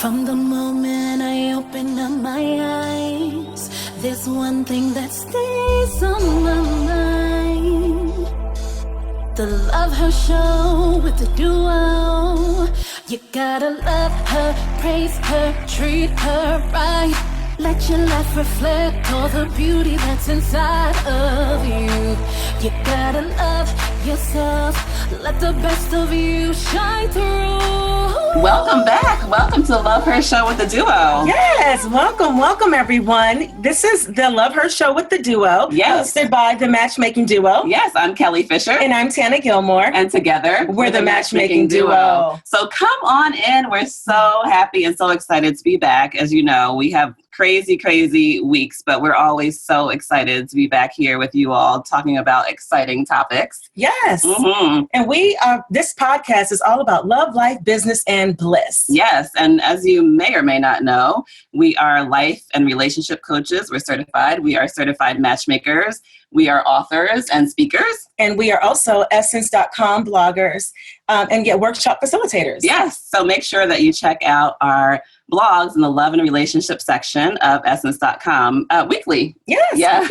From the moment I open up my eyes, there's one thing that stays on my mind. The Love Her Show with the duo. You gotta love her, praise her, treat her right. Let your life reflect all the beauty that's inside of you. You gotta love yourself. Let the best of you shine through. Welcome back. Welcome to the Love Her Show with the Duo. Yes, welcome everyone. This is the Love Her Show with the Duo. Yes. Hosted by the Matchmaking Duo. Yes, I'm Kelli Fisher. And I'm Tana Gilmore. And together, we're the Matchmaking Duo. So come on in. We're so happy and so excited to be back. As you know, we have crazy weeks, but we're always so excited to be back here with you all talking about exciting topics. Yes. Mm-hmm. And this podcast is all about love, life, business, and bliss. Yes. And as you may or may not know, we are life and relationship coaches. We're certified. We are certified matchmakers. We are authors and speakers. And we are also Essence.com bloggers and get workshop facilitators. Yes. So make sure that you check out our blogs in the love and relationship section of Essence.com weekly. Yes. Yeah.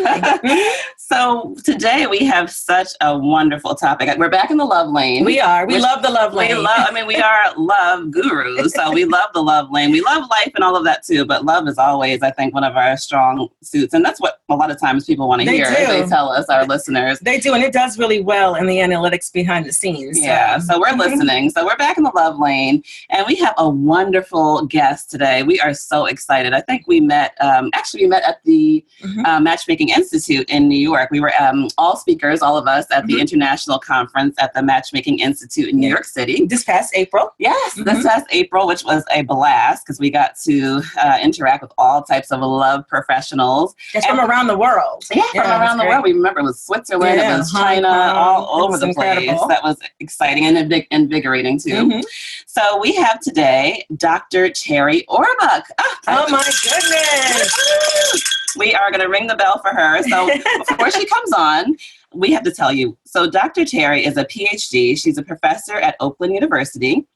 So today we have such a wonderful topic. We're back in the love lane. We are. We love the love lane. We are love gurus. So we love the love lane. We love life and all of that too. But love is always, I think, one of our strong suits. And that's what a lot of times people want to hear. They tell us, our listeners. They do. And it does really well in the analytics behind the scenes. Yeah. So we're listening. So we're back in the love lane. And we have a wonderful guest today. We are so excited. I think we met at the Matchmaking Institute in New York. We were all speakers, all of us, at the international conference at the Matchmaking Institute in New York City. This past April. Yes, this past April, which was a blast because we got to interact with all types of love professionals. It's from around the world. Yeah, from around the world. We remember it was Switzerland, it was China, all over the place. That was exciting and invigorating too. Mm-hmm. So we have today Dr. Terri Orbuch. Oh my goodness. We are going to ring the bell for her. So before she comes on, we have to tell you. So Dr. Terri is a PhD. She's a professor at Oakland University.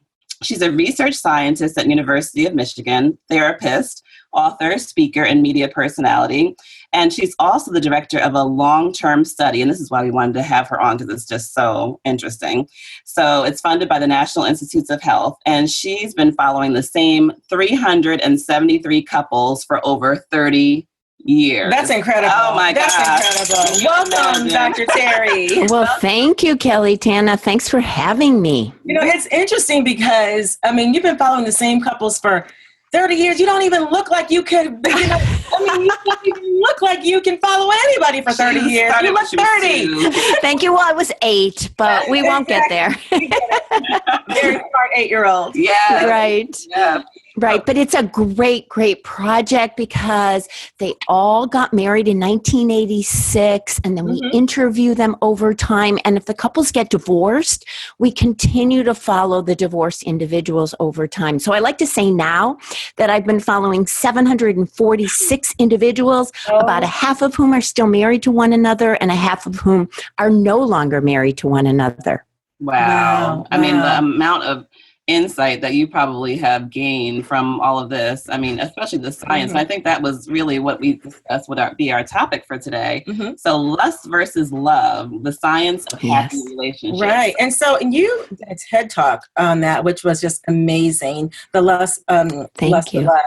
She's a research scientist at University of Michigan, therapist, author, speaker, and media personality. And she's also the director of a long-term study. And this is why we wanted to have her on, because it's just so interesting. So it's funded by the National Institutes of Health. And she's been following the same 373 couples for over 30 years. That's incredible. Oh my God. That's incredible. Welcome, Dr. Terri. Well, thank you, Kelli. Tana, thanks for having me. You know, it's interesting because, you've been following the same couples for 30 years. You don't even look like you could, you don't even look like you can follow anybody for 30 years. You look 30. Thank you. Well, I was 8, but we won't get there. Very smart 8-year-old. Yeah. Right. Yeah. Right. But it's a great project because they all got married in 1986 and then we interview them over time. And if the couples get divorced, we continue to follow the divorced individuals over time. So I like to say now that I've been following 746 individuals, about a half of whom are still married to one another and a half of whom are no longer married to one another. Wow. I mean, the amount of insight that you probably have gained from all of this. Especially the science. And I think that was really what we discussed would be our topic for today. So lust versus love, the science of happy relationships. Right. And so you did a TED Talk on that, which was just amazing. The lust, Thank you. Love.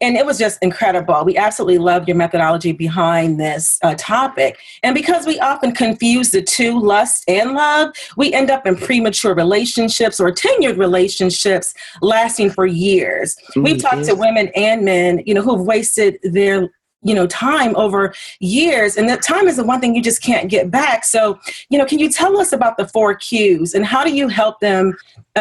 And it was just incredible. We absolutely loved your methodology behind this topic. And because we often confuse the two, lust and love, we end up in premature relationships or tenured relationships lasting for years. We've talked to women and men, who've wasted their time over years. And that time is the one thing you just can't get back. So, can you tell us about the 4 Qs and how do you help them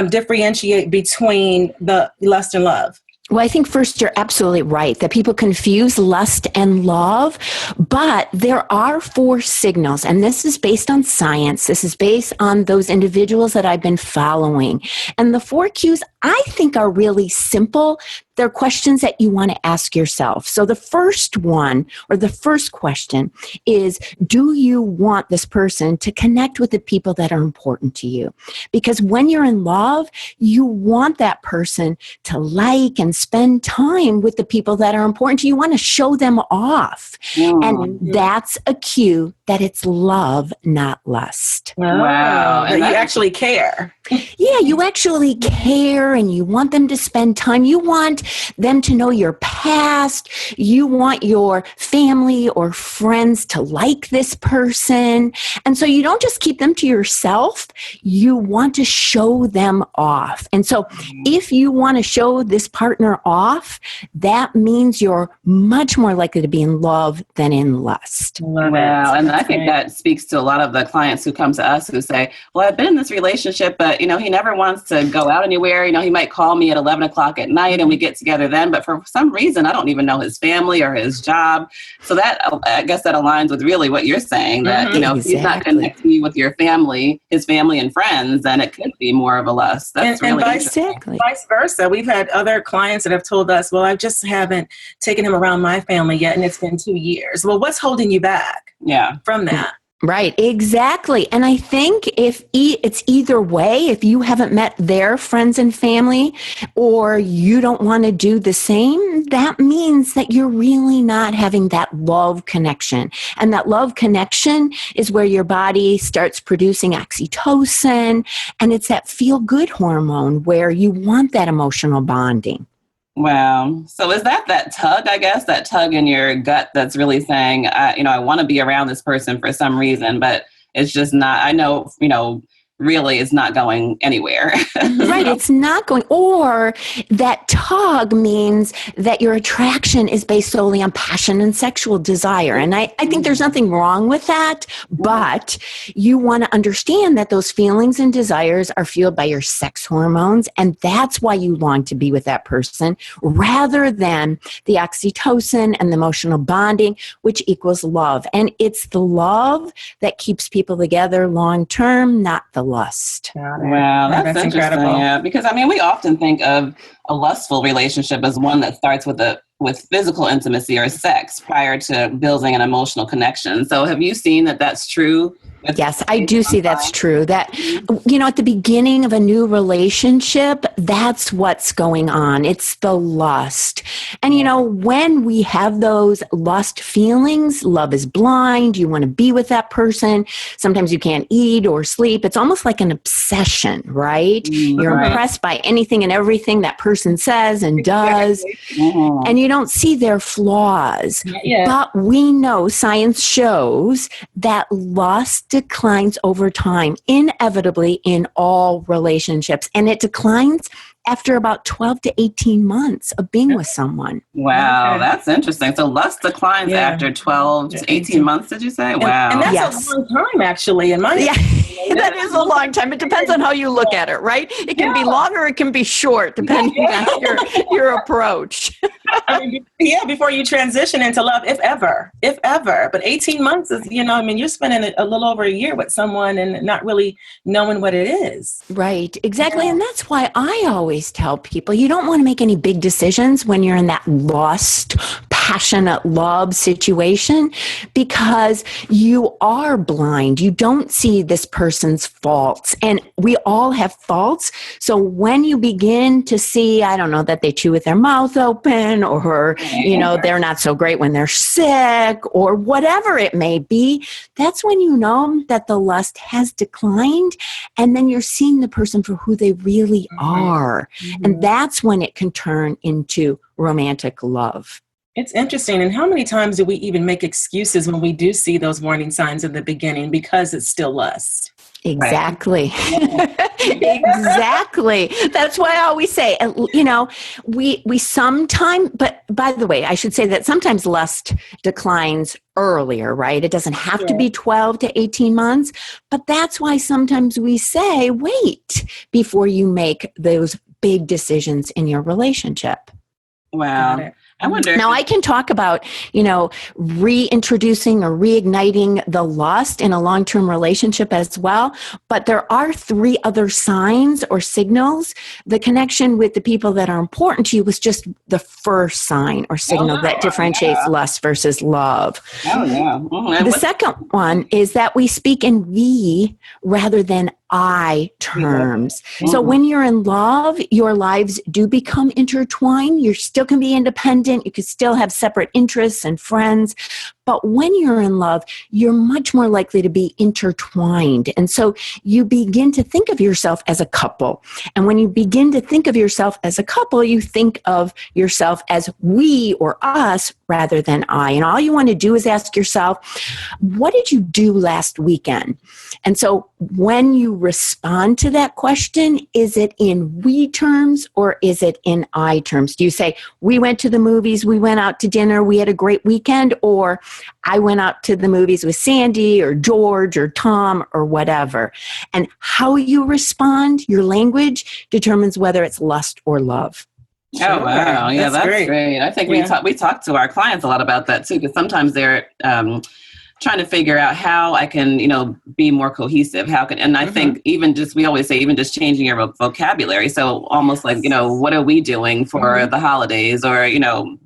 differentiate between the lust and love? Well, I think first you're absolutely right that people confuse lust and love, but there are 4 signals, and this is based on science. This is based on those individuals that I've been following. And the 4 Qs I think are really simple. They're questions that you want to ask yourself. So the first one, or the first question, is, do you want this person to connect with the people that are important to you? Because when you're in love, you want that person to like and spend time with the people that are important to you. You want to show them off. And that's a cue that it's love, not lust. Wow. And you actually care. Yeah, you actually care, and you want them to spend time. You want them to know your past. You want your family or friends to like this person. And so you don't just keep them to yourself. You want to show them off. And so if you want to show this partner off, that means you're much more likely to be in love than in lust. Wow. And I think that speaks to a lot of the clients who come to us who say, well, I've been in this relationship, but, he never wants to go out anywhere. He might call me at 11 o'clock at night and we get together then, but for some reason, I don't even know his family or his job. So that, I guess that aligns with really what you're saying, that, if he's not connecting you with your family, his family and friends, then it could be more of a lust. That's really interesting. Vice versa. We've had other clients that have told us, well, I just haven't taken him around my family yet, and it's been 2 years. Well, what's holding you back from that? Right, exactly. And I think if it's either way, if you haven't met their friends and family, or you don't want to do the same, that means that you're really not having that love connection. And that love connection is where your body starts producing oxytocin, and it's that feel-good hormone where you want that emotional bonding. Wow. So is that tug, I guess, that tug in your gut that's really saying, I want to be around this person for some reason, but it's just not, I know, really is not going anywhere. Right. It's not going, or that tug means that your attraction is based solely on passion and sexual desire. And I think there's nothing wrong with that, but you want to understand that those feelings and desires are fueled by your sex hormones. And that's why you long to be with that person rather than the oxytocin and the emotional bonding, which equals love. And it's the love that keeps people together long term, not the lust. Wow, that's incredible. Yeah, because we often think of a lustful relationship as one that starts with physical intimacy or sex prior to building an emotional connection. So have you seen that that's true? Yes, I do see that's true. That, at the beginning of a new relationship, that's what's going on. It's the lust. And, when we have those lust feelings, love is blind. You want to be with that person. Sometimes you can't eat or sleep. It's almost like an obsession, right? You're impressed by anything and everything that person says and does. And you don't see their flaws. But we know science shows that lust declines over time, inevitably in all relationships. And it declines after about 12 to 18 months of being with someone. Wow, that's interesting. So lust declines after 12 to 18 months, did you say? Wow. And that's a long time, actually, in my opinion. That is a long time. It depends on how you look at it, right? It can be long or it can be short, depending on your approach. Before you transition into love, if ever. But 18 months is, you're spending a little over a year with someone and not really knowing what it is. Right, exactly. And that's why I always tell people, you don't want to make any big decisions when you're in that lust, passionate love situation, because you are blind. You don't see this person's faults. And we all have faults. So when you begin to see, that they chew with their mouth open, or, they're not so great when they're sick, or whatever it may be, that's when you know that the lust has declined. And then you're seeing the person for who they really are. And that's when it can turn into romantic love. It's interesting. And how many times do we even make excuses when we do see those warning signs in the beginning because it's still lust? Exactly. Exactly. That's why I always say, we sometimes, but by the way, I should say that sometimes lust declines earlier, right? It doesn't have to be 12 to 18 months, but that's why sometimes we say, wait before you make those big decisions in your relationship. Wow. Got it. I wonder. Now, I can talk about, reintroducing or reigniting the lust in a long-term relationship as well. But there are 3 other signs or signals. The connection with the people that are important to you was just the first sign or signal that differentiates lust versus love. Oh, yeah. Mm-hmm. The second one is that we speak in we rather than I terms. So when you're in love, your lives do become intertwined. You still can be independent. You can still have separate interests and friends. But when you're in love, you're much more likely to be intertwined. And so you begin to think of yourself as a couple. And when you begin to think of yourself as a couple, you think of yourself as we or us rather than I. And all you want to do is ask yourself, what did you do last weekend? And so when you respond to that question, is it in we terms or is it in I terms? Do you say, we went to the movies, we went out to dinner, we had a great weekend, or I went out to the movies with Sandy or George or Tom or whatever? And how you respond, your language, determines whether it's lust or love. Oh, wow. Yeah, that's great. I think we talk to our clients a lot about that too, because sometimes they're trying to figure out how I can, be more cohesive. And I think we always say, even just changing your vocabulary. So almost like, what are we doing for the holidays, or,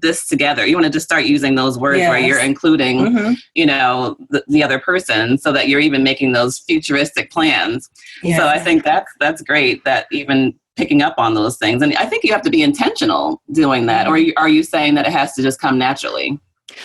this together? You want to just start using those words where you're including, the other person, so that you're even making those futuristic plans. Yes. So I think that's great, that even picking up on those things. And I think you have to be intentional doing that. Or are you saying that it has to just come naturally?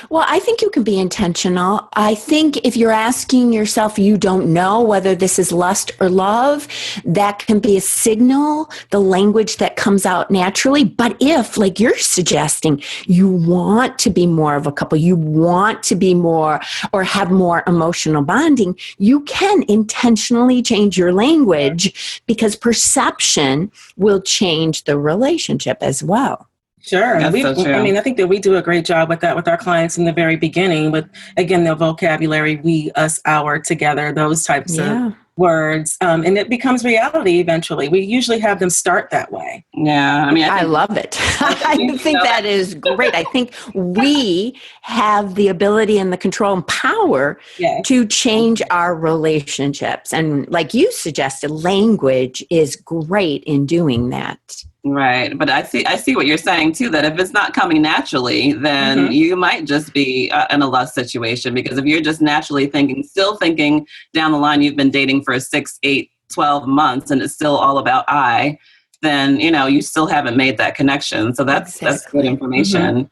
Well, I think you can be intentional. I think if you're asking yourself, you don't know whether this is lust or love, that can be a signal, the language that comes out naturally. But if, like you're suggesting, you want to be more of a couple, you want to be more or have more emotional bonding, you can intentionally change your language, because perception will change the relationship as well. Sure. That's so true. I think that we do a great job with that with our clients in the very beginning, with, again, the vocabulary, we, us, our, together, those types of words. And it becomes reality eventually. We usually have them start that way. Yeah. I love it. I think that is great. I think we have the ability and the control and power to change our relationships. And like you suggested, language is great in doing that. Right. But I see what you're saying too, that if it's not coming naturally, then you might just be in a lust situation, because if you're just naturally still thinking down the line, you've been dating for 6, 8, 12 months and it's still all about I, then, you still haven't made that connection. So that's good information.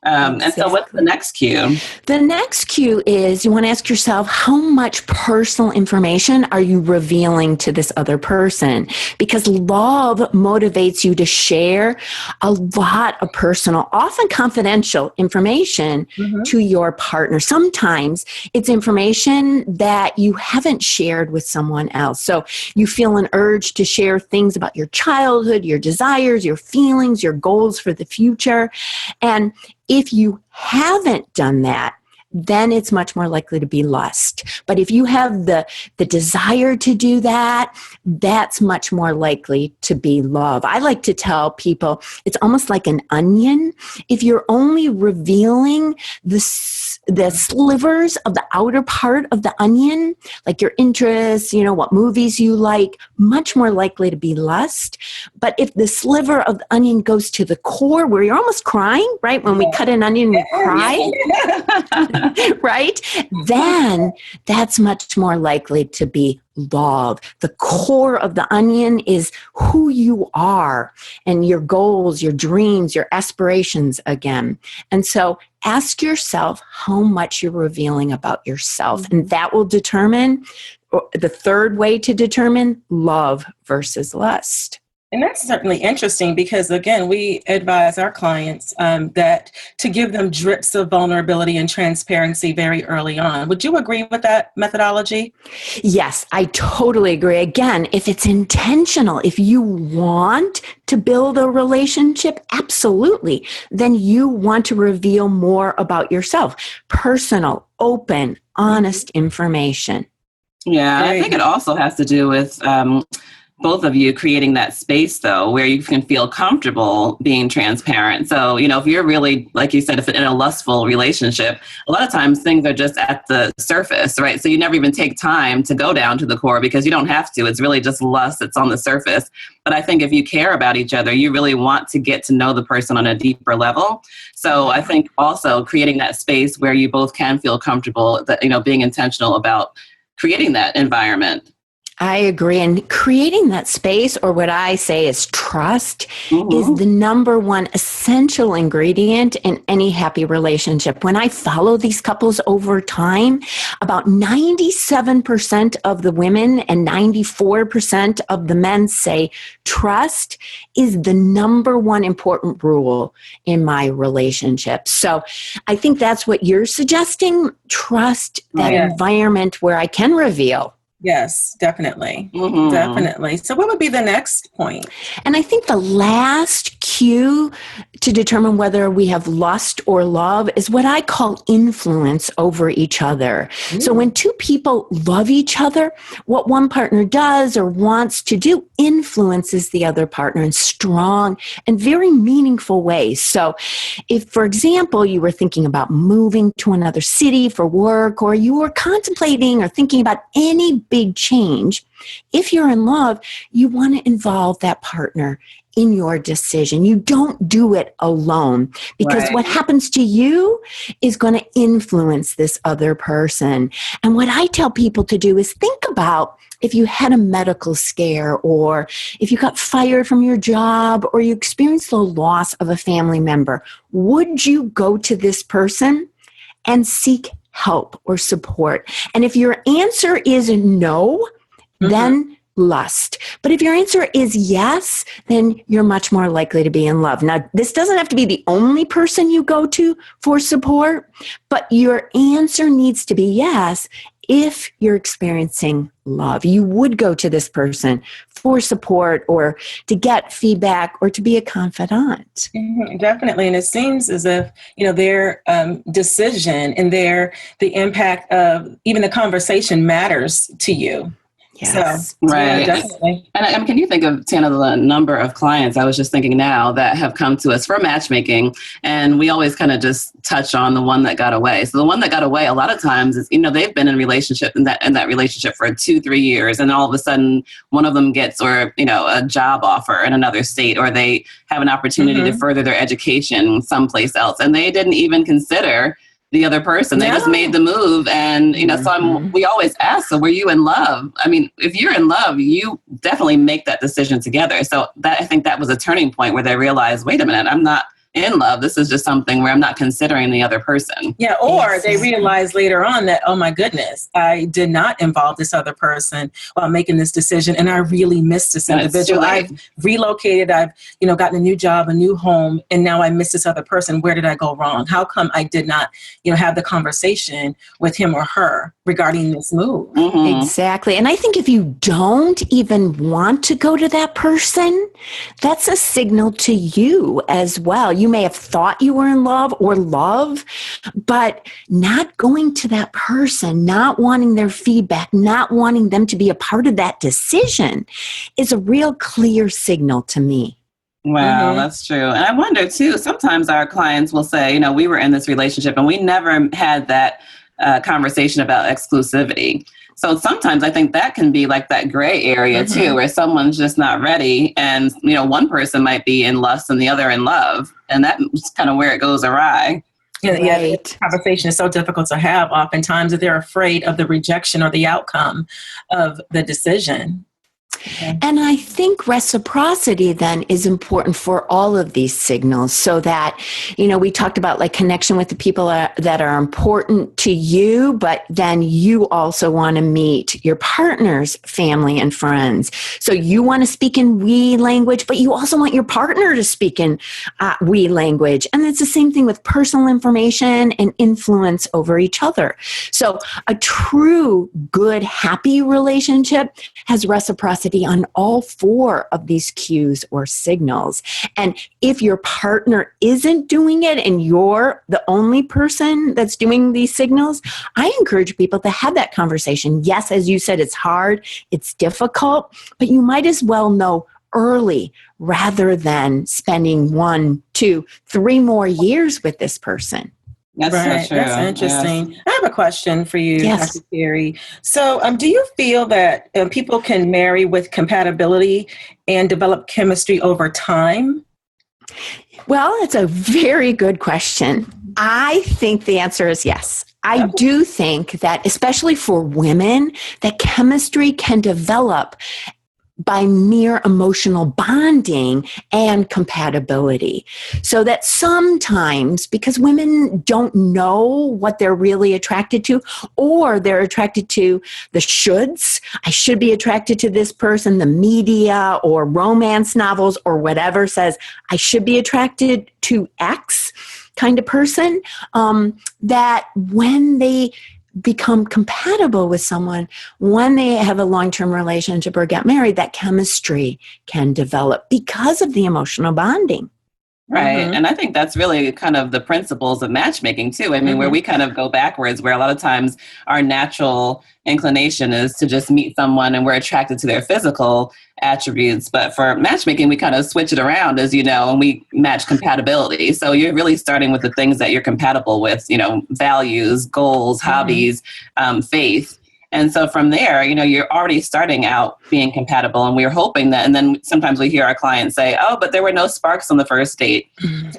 And so what's the next cue? The next cue is you want to ask yourself, how much personal information are you revealing to this other person? Because love motivates you to share a lot of personal, often confidential information to your partner. Sometimes it's information that you haven't shared with someone else. So you feel an urge to share things about your childhood, your desires, your feelings, your goals for the future. And if you haven't done that, then it's much more likely to be lust. But if you have the desire to do that, that's much more likely to be love. I like to tell people it's almost like an onion. If you're only revealing the slivers of the outer part of the onion, like your interests, what movies you like, much more likely to be lust. But if the sliver of the onion goes to the core, where you're almost crying, right? When we cut an onion, we cry, right? Then that's much more likely to be love. The core of the onion is who you are and your goals, your dreams, your aspirations again. And so ask yourself how much you're revealing about yourself. And that will determine, the third way to determine, love versus lust. And that's certainly interesting because, again, we advise our clients that to give them drips of vulnerability and transparency very early on. Would you agree with that methodology? Yes, I totally agree. Again, if it's intentional, if you want to build a relationship, absolutely, then you want to reveal more about yourself. Personal, open, honest information. Yeah, I think it also has to do with both of you creating that space, though, where you can feel comfortable being transparent. So, if you're really, like you said, if in a lustful relationship, a lot of times things are just at the surface, right? So you never even take time to go down to the core because you don't have to. It's really just lust that's on the surface. But I think if you care about each other, you really want to get to know the person on a deeper level. So I think also creating that space where you both can feel comfortable, that, being intentional about creating that environment. I agree. And creating that space, or what I say is trust, is the number one essential ingredient in any happy relationship. When I follow these couples over time, about 97% of the women and 94% of the men say trust is the number one important rule in my relationship. So I think that's what you're suggesting. Trust that environment where I can reveal. Yes, definitely. Definitely. So what would be the next point? And I think the last cue to determine whether we have lust or love is what I call influence over each other. So when two people love each other, what one partner does or wants to do influences the other partner in strong and very meaningful ways. So if, for example, you were thinking about moving to another city for work, or you were contemplating or thinking about any big change, if you're in love, you want to involve that partner in your decision. You don't do it alone, because what happens to you is going to influence this other person. And what I tell people to do is think about if you had a medical scare, or if you got fired from your job, or you experienced the loss of a family member, would you go to this person and seek help or support? And if your answer is no, then lust. But if your answer is yes, then you're much more likely to be in love. Now, this doesn't have to be the only person you go to for support, but your answer needs to be yes. If you're experiencing love, you would go to this person for support, or to get feedback, or to be a confidant. Definitely. And it seems as if, their decision and the impact of even the conversation matters to you. Yes. So, right. Definitely. And can you think of, Tana, the number of clients, I was just thinking now, that have come to us for matchmaking, and we always kind of just touch on the one that got away. So the one that got away a lot of times is, they've been in that relationship for 2-3 years, and all of a sudden one of them gets, a job offer in another state, or they have an opportunity to further their education someplace else, and they didn't even consider the other person. They just made the move. And, so we always ask, so were you in love? I mean, if you're in love, you definitely make that decision together. So I think that was a turning point where they realized, wait a minute, I'm not in love. This is just something where I'm not considering the other person. Yeah. Or they realize later on that, oh my goodness, I did not involve this other person while making this decision, and I really missed this individual. I've relocated, I've, gotten a new job, a new home, and now I miss this other person. Where did I go wrong? How come I did not, have the conversation with him or her regarding this move? Exactly. And I think if you don't even want to go to that person, that's a signal to you as well. You may have thought you were in love or love, but not going to that person, not wanting their feedback, not wanting them to be a part of that decision is a real clear signal to me. Wow, that's true. And I wonder too, sometimes our clients will say, we were in this relationship and we never had that conversation about exclusivity. So sometimes I think that can be like that gray area too, where someone's just not ready, and one person might be in lust and the other in love, and that's kind of where it goes awry. Yeah, the conversation is so difficult to have oftentimes, that they're afraid of the rejection or the outcome of the decision. And I think reciprocity then is important for all of these signals, so that, we talked about like connection with the people that are important to you, but then you also want to meet your partner's family and friends. So you want to speak in we language, but you also want your partner to speak in we language. And it's the same thing with personal information and influence over each other. So a true, good, happy relationship has reciprocity capacity on all four of these cues or signals. And if your partner isn't doing it and you're the only person that's doing these signals, I encourage people to have that conversation. Yes, as you said, it's hard, it's difficult, but you might as well know early rather than spending 1, 2, 3 more years with this person. That's right. so true. That's interesting. Yes. I have a question for you, Yes. Dr. Terri. So do you feel that people can marry with compatibility and develop chemistry over time? Well, it's a very good question. I think the answer is yes. I do think that, especially for women, that chemistry can develop by mere emotional bonding and compatibility. So that sometimes, because women don't know what they're really attracted to, or they're attracted to the shoulds, I should be attracted to this person, the media or romance novels or whatever says I should be attracted to X kind of person, that when they become compatible with someone, when they have a long-term relationship or get married, that chemistry can develop because of the emotional bonding. Right. Mm-hmm. And I think that's really kind of the principles of matchmaking too. I mean, where we kind of go backwards, where a lot of times our natural inclination is to just meet someone and we're attracted to their physical attributes. But for matchmaking, we kind of switch it around, as you know, and we match compatibility. So you're really starting with the things that you're compatible with, you know, values, goals, hobbies, faith. And so from there, you know, you're already starting out being compatible, and we're hoping that, and then sometimes we hear our clients say, oh, but there were no sparks on the first date,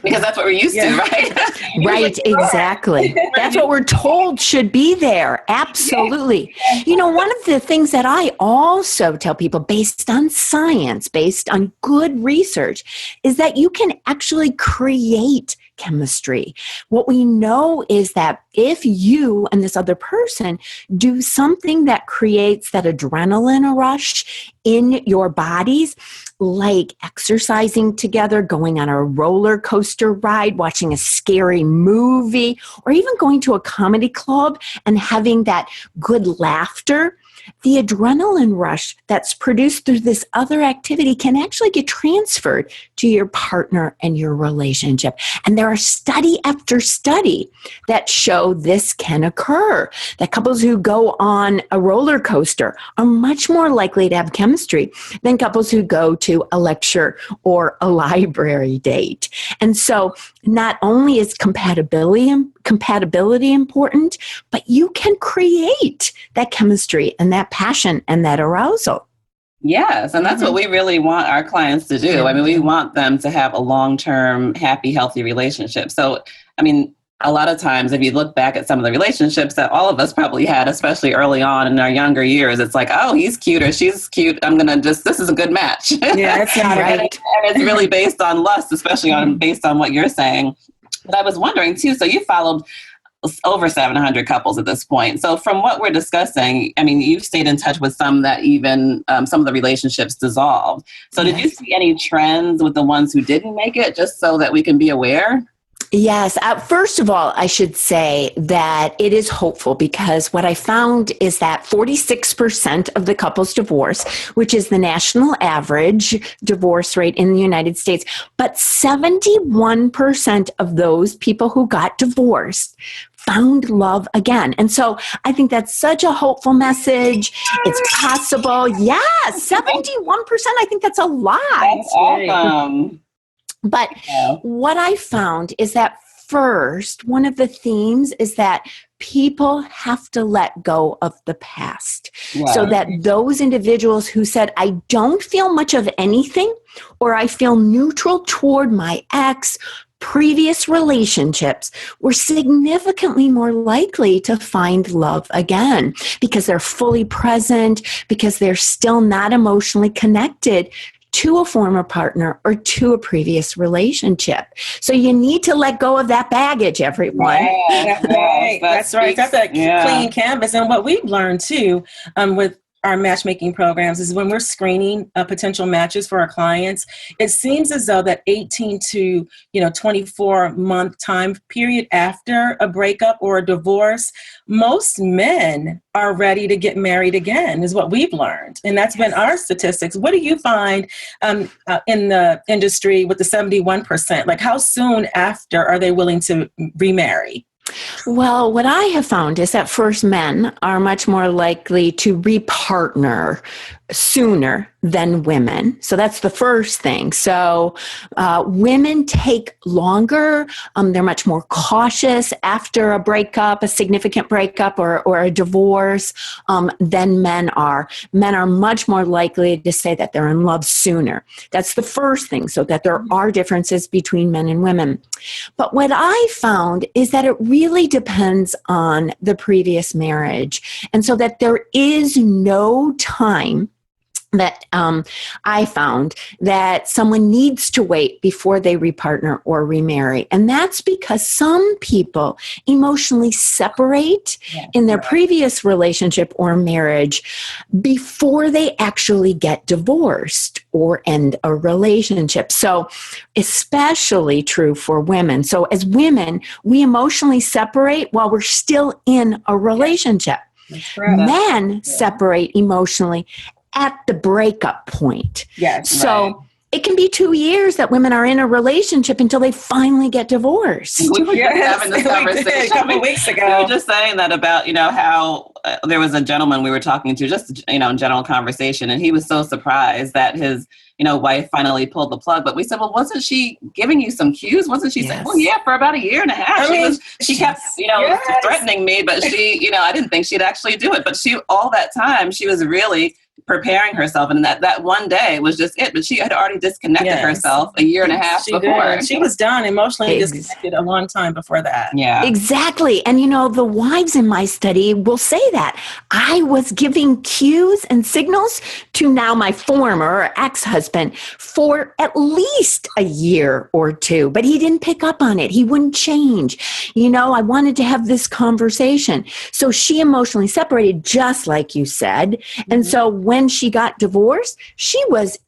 because that's what we're used to, right? Right, exactly. That's what we're told should be there. Absolutely. Yeah. You know, one of the things that I also tell people, based on science, based on good research, is that you can actually create chemistry. What we know is that if you and this other person do something that creates that adrenaline rush in your bodies, like exercising together, going on a roller coaster ride, watching a scary movie, or even going to a comedy club and having that good laughter, the adrenaline rush that's produced through this other activity can actually get transferred to your partner and your relationship. And there are study after study that show this can occur, that couples who go on a roller coaster are much more likely to have chemistry than couples who go to a lecture or a library date. And so not only is compatibility important, but you can create that chemistry and that passion and that arousal. Yes, and that's what we really want our clients to do. I mean, we want them to have a long-term, happy, healthy relationship. So, I mean, a lot of times, if you look back at some of the relationships that all of us probably had, especially early on in our younger years, it's like, oh, he's cute or she's cute. this is a good match. Yeah, it's not right. And it's really based on lust, especially based on what you're saying. But I was wondering too, so you followed over 700 couples at this point. So from what we're discussing, I mean, you've stayed in touch with some that even some of the relationships dissolved. So did you see any trends with the ones who didn't make it, just so that we can be aware? Yes. First of all, I should say that it is hopeful, because what I found is that 46% of the couples divorce, which is the national average divorce rate in the United States, but 71% of those people who got divorced found love again. And so I think that's such a hopeful message. It's possible. Yes, 71%. I think that's a lot. That's awesome. But what I found is that first, one of the themes is that people have to let go of the past. Wow. So that those individuals who said, I don't feel much of anything, or I feel neutral toward my ex, previous relationships, were significantly more likely to find love again, because they're fully present, because they're still not emotionally connected to a former partner or to a previous relationship. So you need to let go of that baggage, everyone. That's right. That's a clean canvas. And what we've learned too, with our matchmaking programs is when we're screening potential matches for our clients, it seems as though that 18 to 24-month time period after a breakup or a divorce, most men are ready to get married again, is what we've learned. And that's been our statistics. What do you find in the industry with the 71%? Like, how soon after are they willing to remarry? Well, what I have found is that first, men are much more likely to repartner sooner than women. So that's the first thing. So women take longer. They're much more cautious after a breakup, a significant breakup or a divorce than men are. Men are much more likely to say that they're in love sooner. That's the first thing, so that there are differences between men and women. But what I found is that it really depends on the previous marriage. And so that there is no time that I found that someone needs to wait before they repartner or remarry. And that's because some people emotionally separate in their previous relationship or marriage before they actually get divorced or end a relationship. So especially true for women. So as women, we emotionally separate while we're still in a relationship. Men separate emotionally at the breakup point. Yes. So it can be 2 years that women are in a relationship until they finally get divorced. We were just having this conversation a couple weeks ago. We were just saying that about, how there was a gentleman we were talking to, just, in general conversation, and he was so surprised that his, wife finally pulled the plug. But we said, well, wasn't she giving you some cues? Wasn't she saying, well, yeah, for about a year and a half. She kept, threatening me, but she, I didn't think she'd actually do it. But all that time, she was really preparing herself, and that one day was just it. But she had already disconnected herself a year and a half before. She was done emotionally disconnected a long time before that. Yeah, exactly. And the wives in my study will say that I was giving cues and signals to now my former or ex-husband for at least a year or two, but he didn't pick up on it. He wouldn't change. I wanted to have this conversation. So she emotionally separated, just like you said. And so when she got divorced, she was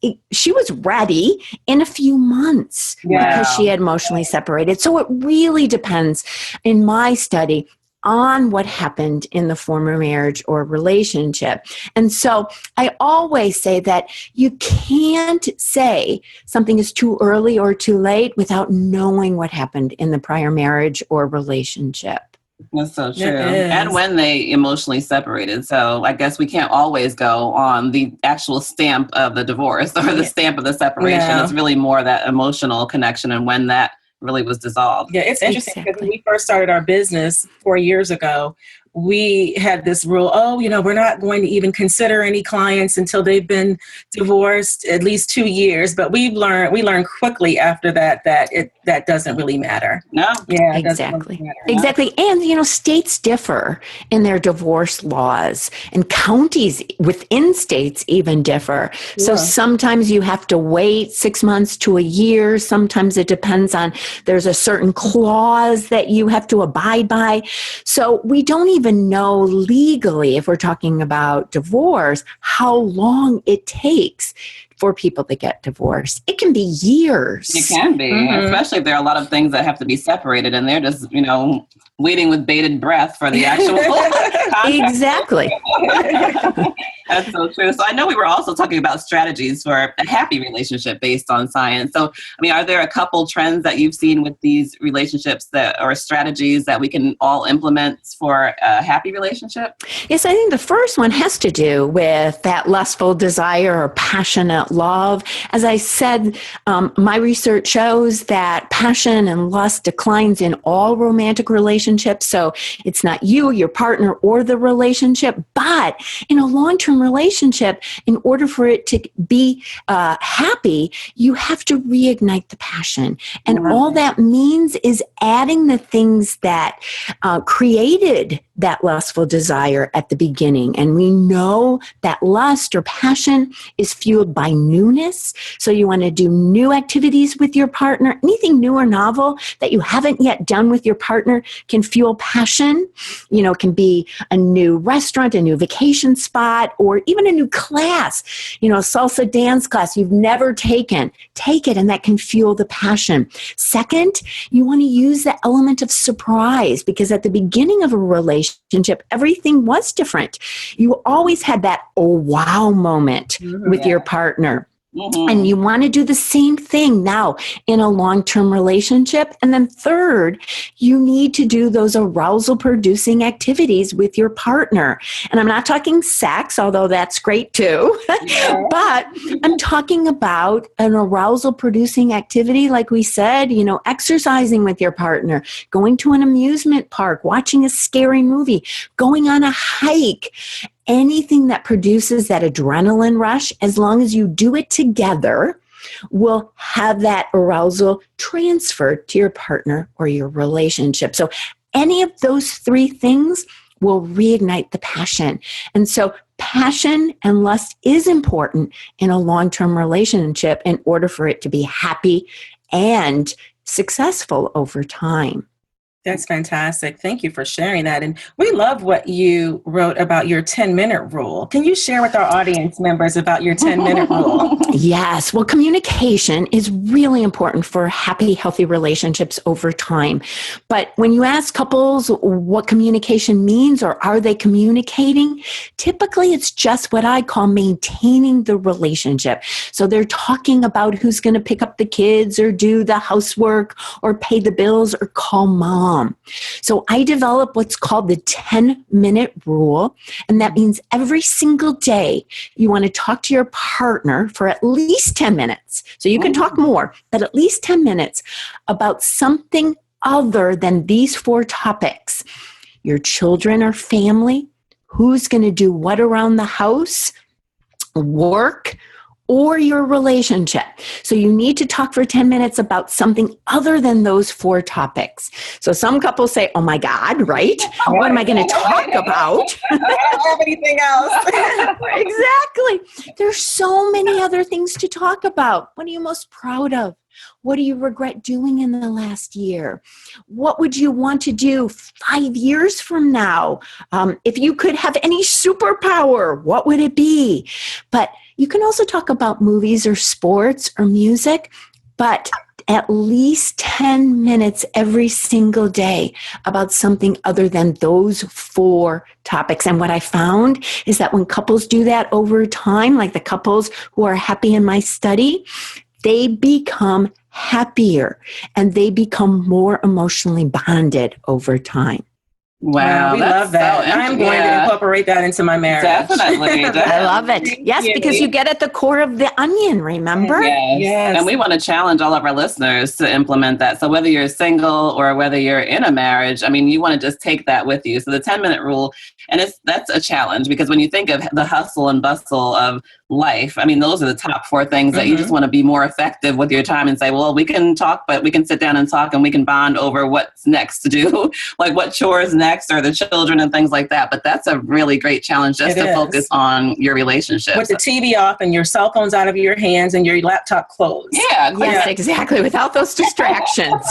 ready in a few months because she had emotionally separated. So it really depends, in my study, on what happened in the former marriage or relationship. And so I always say that you can't say something is too early or too late without knowing what happened in the prior marriage or relationship. That's so true. And when they emotionally separated. So I guess we can't always go on the actual stamp of the divorce or the stamp of the separation. Yeah. It's really more that emotional connection and when that really was dissolved. Yeah, it's interesting because when we first started our business 4 years ago, we had this rule, we're not going to even consider any clients until they've been divorced at least 2 years. But we learned quickly after that that doesn't really matter. No. Yeah, exactly. Really matter. Exactly. And, states differ in their divorce laws, and counties within states even differ. Yeah. So sometimes you have to wait 6 months to a year. Sometimes it depends on, there's a certain clause that you have to abide by. So we don't even know legally, if we're talking about divorce, how long it takes for people to get divorced. It can be years. It can be, especially if there are a lot of things that have to be separated and they're just, waiting with bated breath for the actual contract. Exactly. That's so true. So I know we were also talking about strategies for a happy relationship based on science. So, are there a couple trends that you've seen with these relationships or strategies that we can all implement for a happy relationship? Yes, I think the first one has to do with that lustful desire or passionate love. As I said, my research shows that passion and lust declines in all romantic relationships. So it's not you, your partner, or the relationship. But in a long-term relationship, in order for it to be happy, you have to reignite the passion. And all that means is adding the things that created that lustful desire at the beginning. And we know that lust or passion is fueled by newness. So you want to do new activities with your partner. Anything new or novel that you haven't yet done with your partner can fuel passion. You know, it can be a new restaurant, a new vacation spot, or even a new class, you know, a salsa dance class you've never taken. Take it, and that can fuel the passion. Second, you want to use the element of surprise, because at the beginning of a relationship, everything was different. You always had that oh wow moment with your partner. And you want to do the same thing now in a long-term relationship. And then third, you need to do those arousal-producing activities with your partner. And I'm not talking sex, although that's great too. But I'm talking about an arousal-producing activity, like we said, you know, exercising with your partner, going to an amusement park, watching a scary movie, going on a hike. Anything that produces that adrenaline rush, as long as you do it together, will have that arousal transferred to your partner or your relationship. So any of those three things will reignite the passion. And so passion and lust is important in a long-term relationship in order for it to be happy and successful over time. That's fantastic. Thank you for sharing that. And we love what you wrote about your 10-minute rule. Can you share with our audience members about your 10-minute rule? Yes. Well, communication is really important for happy, healthy relationships over time. But when you ask couples what communication means, or are they communicating, typically it's just what I call maintaining the relationship. So they're talking about who's going to pick up the kids or do the housework or pay the bills or call mom. So I developed what's called the 10-minute rule. And that means every single day you want to talk to your partner for at least 10 minutes. So you can talk more, but at least 10 minutes about something other than these four topics: your children or family, who's going to do what around the house, work, or your relationship. So you need to talk for 10 minutes about something other than those four topics. So some couples say, oh my God, right? What am I going to talk about? I don't have anything else. Exactly. There's so many other things to talk about. What are you most proud of? What do you regret doing in the last year? What would you want to do 5 years from now? If you could have any superpower, what would it be? But you can also talk about movies or sports or music, but at least 10 minutes every single day about something other than those four topics. And what I found is that when couples do that over time, like the couples who are happy in my study, they become happier and they become more emotionally bonded over time. Wow, we love that. So I'm going to incorporate that into my marriage. Definitely. I love it. Yes, because you get at the core of the onion, remember? Yes. And we want to challenge all of our listeners to implement that. So whether you're single or whether you're in a marriage, I mean, you want to just take that with you. So the 10-minute rule, and that's a challenge, because when you think of the hustle and bustle of life, I mean, those are the top four things that you just want to be more effective with your time and say, well, we can talk, but we can sit down and talk and we can bond over what's next to do, like what chores next or the children and things like that. But that's a really great challenge just to focus on your relationship. With the TV off and your cell phones out of your hands and your laptop closed. Yeah. Yes, exactly. Without those distractions.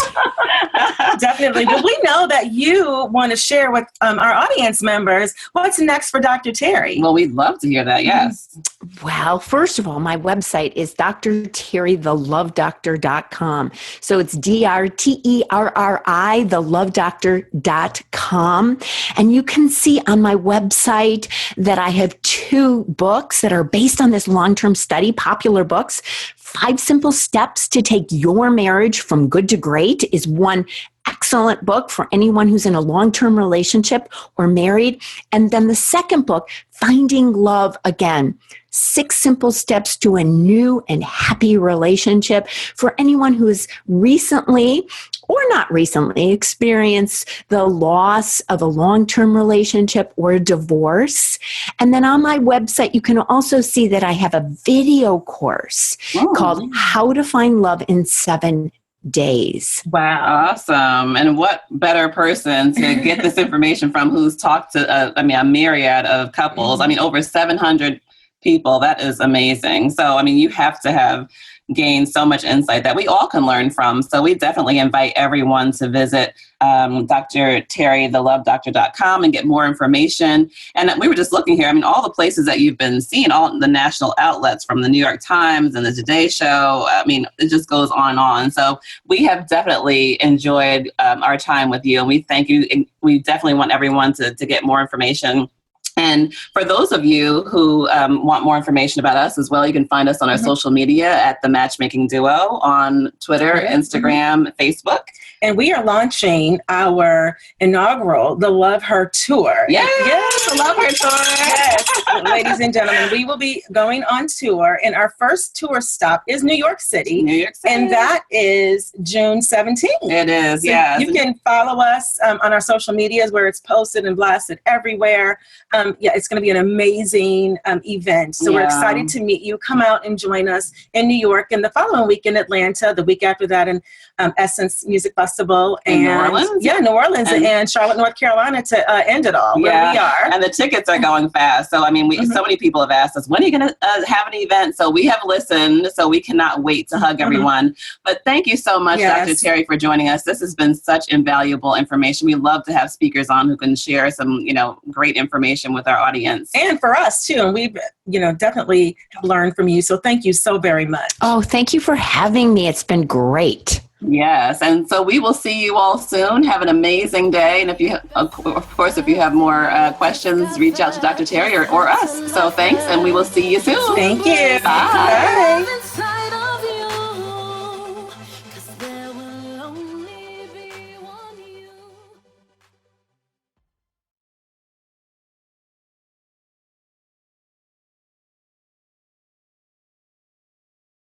Definitely. But we know that you want to share with our audience members what's next for Dr. Terri. Well, we'd love to hear that. Yes. Well, first of all, my website is drterri.thelovedoctor.com. So it's DRTERRI, thelovedoctor.com. And you can see on my website that I have 2 books that are based on this long-term study, popular books. 5 Simple Steps to Take Your Marriage from Good to Great is one excellent book for anyone who's in a long-term relationship or married. And then the second book, Finding Love Again, 6 Simple Steps to a New and Happy Relationship, for anyone who has recently or not recently experienced the loss of a long-term relationship or a divorce. And then on my website, you can also see that I have a video course called How to Find Love in 7 days. Wow. Awesome. And what better person to get this information from who's talked to, a myriad of couples. Over 700 people. That is amazing. So, you have to have gained so much insight that we all can learn from. So we definitely invite everyone to visit Dr. Terri, thelovedoctor.com and get more information. And we were just looking here, all the places that you've been seeing, all the national outlets from the New York Times and the Today Show, it just goes on and on. So we have definitely enjoyed our time with you, and we thank you. And we definitely want everyone to get more information. And for those of you who want more information about us as well, you can find us on our social media at The Matchmaking Duo on Twitter, Instagram, Facebook. And we are launching our inaugural The Love Her Tour. Yes, The Love Her Tour. Yes, ladies and gentlemen, we will be going on tour. And our first tour stop is New York City. And that is June 17th. It is, so yes. You can follow us on our social medias where it's posted and blasted everywhere. It's going to be an amazing event. So we're excited to meet you. Come out and join us in New York, and the following week in Atlanta, the week after that in Essence Music Festival. In New Orleans? Yeah, New Orleans and Charlotte, North Carolina to end it all, where we are. And the tickets are going fast. So, so many people have asked us, when are you going to have an event? So we have listened, so we cannot wait to hug everyone. But thank you so much, Dr. Terri, for joining us. This has been such invaluable information. We love to have speakers on who can share some, great information with our audience. And for us, too. And we've, definitely have learned from you. So thank you so very much. Oh, thank you for having me. It's been great. Yes. And so we will see you all soon. Have an amazing day. And if you, of course, if you have more questions, reach out to Dr. Terri or us. So thanks. And we will see you soon. Thank you. Bye. Bye.